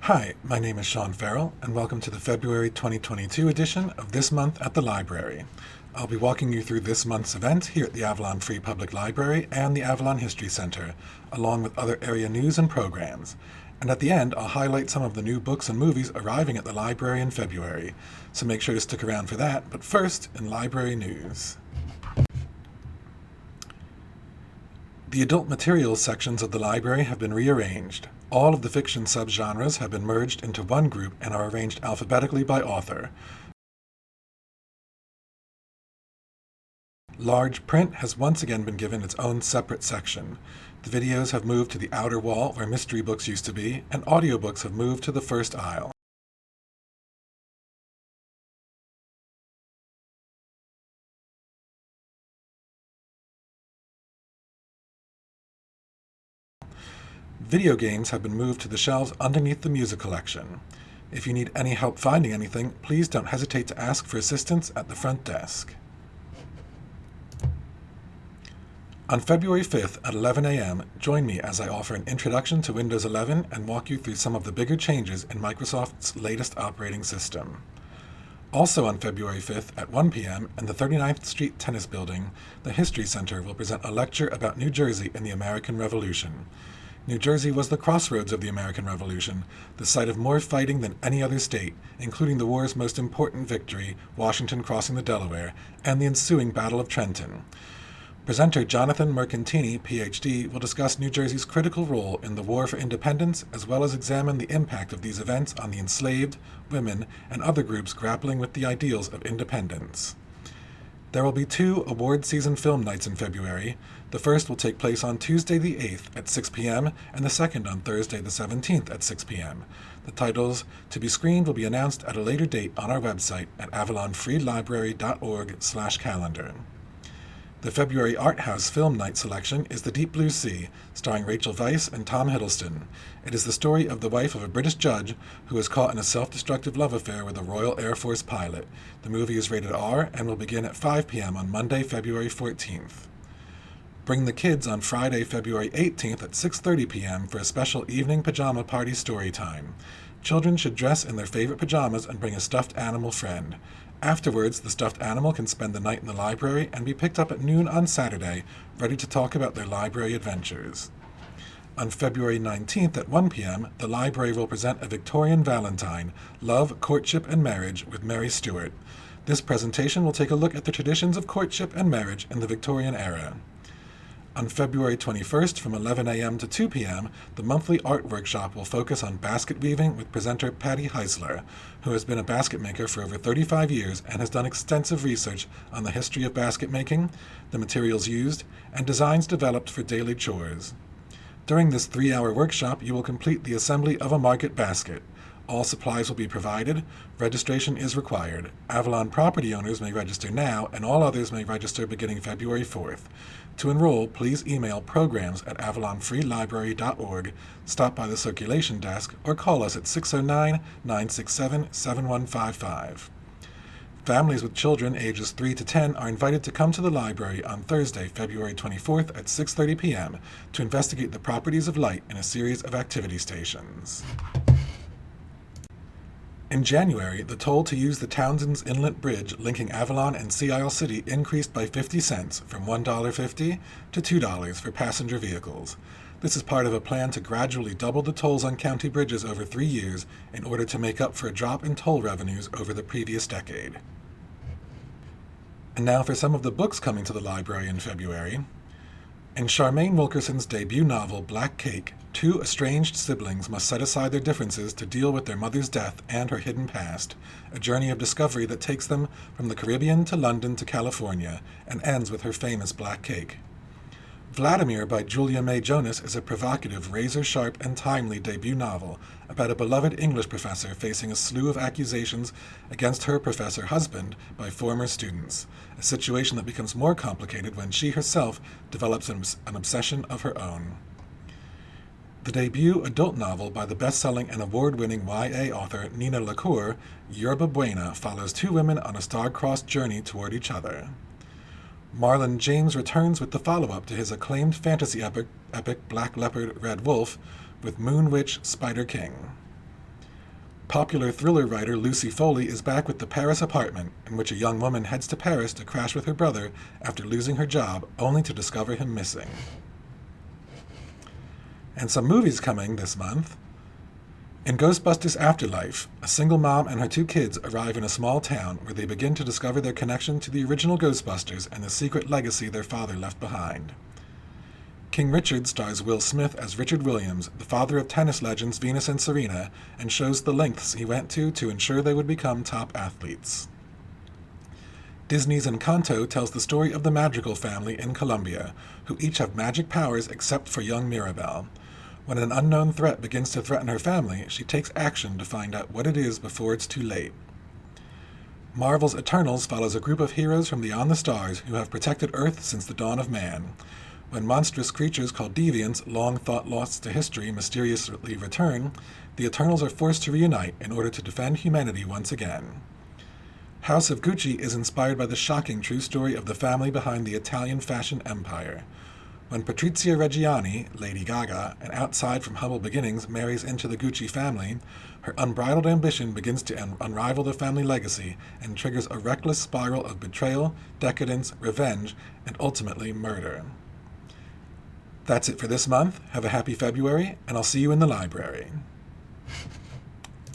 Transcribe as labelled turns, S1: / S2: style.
S1: Hi, my name is Sean Farrell, and welcome to the February 2022 edition of This Month at the Library. I'll be walking you through this month's event here at the Avalon Free Public Library and the Avalon History Center, along with other area news and programs. And at the end, I'll highlight some of the new books and movies arriving at the library in February, so make sure to stick around for that. But first, in library news. The adult materials sections of the library have been rearranged. All of the fiction subgenres have been merged into one group and are arranged alphabetically by author. Large print has once again been given its own separate section. The videos have moved to the outer wall where mystery books used to be, and audiobooks have moved to the first aisle. Video games have been moved to the shelves underneath the music collection. If you need any help finding anything, please don't hesitate to ask for assistance at the front desk. On February 5th at 11 a.m., join me as I offer an introduction to Windows 11 and walk you through some of the bigger changes in Microsoft's latest operating system. Also on February 5th at 1 p.m. in the 39th Street Tennis Building, the History Center will present a lecture about New Jersey in the American Revolution. New Jersey was the crossroads of the American Revolution, the site of more fighting than any other state, including the war's most important victory, Washington crossing the Delaware, and the ensuing Battle of Trenton. Presenter Jonathan Mercantini, Ph.D., will discuss New Jersey's critical role in the War for Independence, as well as examine the impact of these events on the enslaved, women, and other groups grappling with the ideals of independence. There will be 2 award season film nights in February. The first will take place on Tuesday the 8th at 6 p.m. and the second on Thursday the 17th at 6 p.m. The titles to be screened will be announced at a later date on our website at avalonfreelibrary.org/calendar. The February Art House Film Night selection is The Deep Blue Sea, starring Rachel Weisz and Tom Hiddleston. It is the story of the wife of a British judge who is caught in a self-destructive love affair with a Royal Air Force pilot. The movie is rated R and will begin at 5 p.m. on Monday, February 14th. Bring the kids on Friday, February 18th at 6:30 p.m. for a special evening pajama party story time. Children should dress in their favorite pajamas and bring a stuffed animal friend. Afterwards, the stuffed animal can spend the night in the library and be picked up at noon on Saturday, ready to talk about their library adventures. On February 19th at 1 p.m., the library will present A Victorian Valentine, Love, Courtship, and Marriage with Mary Stuart. This presentation will take a look at the traditions of courtship and marriage in the Victorian era. On February 21st from 11 a.m. to 2 p.m., the monthly art workshop will focus on basket weaving with presenter Patty Heisler, who has been a basket maker for over 35 years and has done extensive research on the history of basket making, the materials used, and designs developed for daily chores. During this 3-hour workshop, you will complete the assembly of a market basket. All supplies will be provided. Registration is required. Avalon property owners may register now, and all others may register beginning February 4th. To enroll, please email programs@avalonfreelibrary.org, stop by the circulation desk, or call us at 609-967-7155. Families with children ages 3 to 10 are invited to come to the library on Thursday, February 24th at 6:30 p.m. to investigate the properties of light in a series of activity stations. In January, the toll to use the Townsend's Inlet Bridge linking Avalon and Sea Isle City increased by 50 cents from $1.50 to $2 for passenger vehicles. This is part of a plan to gradually double the tolls on county bridges over 3 years in order to make up for a drop in toll revenues over the previous decade. And now for some of the books coming to the library in February. In Charmaine Wilkerson's debut novel, Black Cake, 2 estranged siblings must set aside their differences to deal with their mother's death and her hidden past, a journey of discovery that takes them from the Caribbean to London to California and ends with her famous black cake. Vladimir by Julia May Jonas is a provocative, razor-sharp, and timely debut novel about a beloved English professor facing a slew of accusations against her professor husband by former students, a situation that becomes more complicated when she herself develops an obsession of her own. The debut adult novel by the best-selling and award-winning YA author Nina LaCour, Yerba Buena, follows 2 women on a star-crossed journey toward each other. Marlon James returns with the follow-up to his acclaimed fantasy epic Black Leopard, Red Wolf, with Moon Witch, Spider King. Popular thriller writer Lucy Foley is back with The Paris Apartment, in which a young woman heads to Paris to crash with her brother after losing her job, only to discover him missing. And some movies coming this month. In Ghostbusters Afterlife, a single mom and her 2 kids arrive in a small town where they begin to discover their connection to the original Ghostbusters and the secret legacy their father left behind. King Richard stars Will Smith as Richard Williams, the father of tennis legends Venus and Serena, and shows the lengths he went to ensure they would become top athletes. Disney's Encanto tells the story of the Madrigal family in Colombia, who each have magic powers except for young Mirabel. When an unknown threat begins to threaten her family, she takes action to find out what it is before it's too late. Marvel's Eternals follows a group of heroes from beyond the stars who have protected Earth since the dawn of man. When monstrous creatures called deviants, long thought lost to history, mysteriously return, the Eternals are forced to reunite in order to defend humanity once again. House of Gucci is inspired by the shocking true story of the family behind the Italian fashion empire. When Patrizia Reggiani, Lady Gaga, an outside from humble beginnings, marries into the Gucci family, her unbridled ambition begins to unravel the family legacy and triggers a reckless spiral of betrayal, decadence, revenge, and ultimately murder. That's it for this month. Have a happy February, and I'll see you in the library.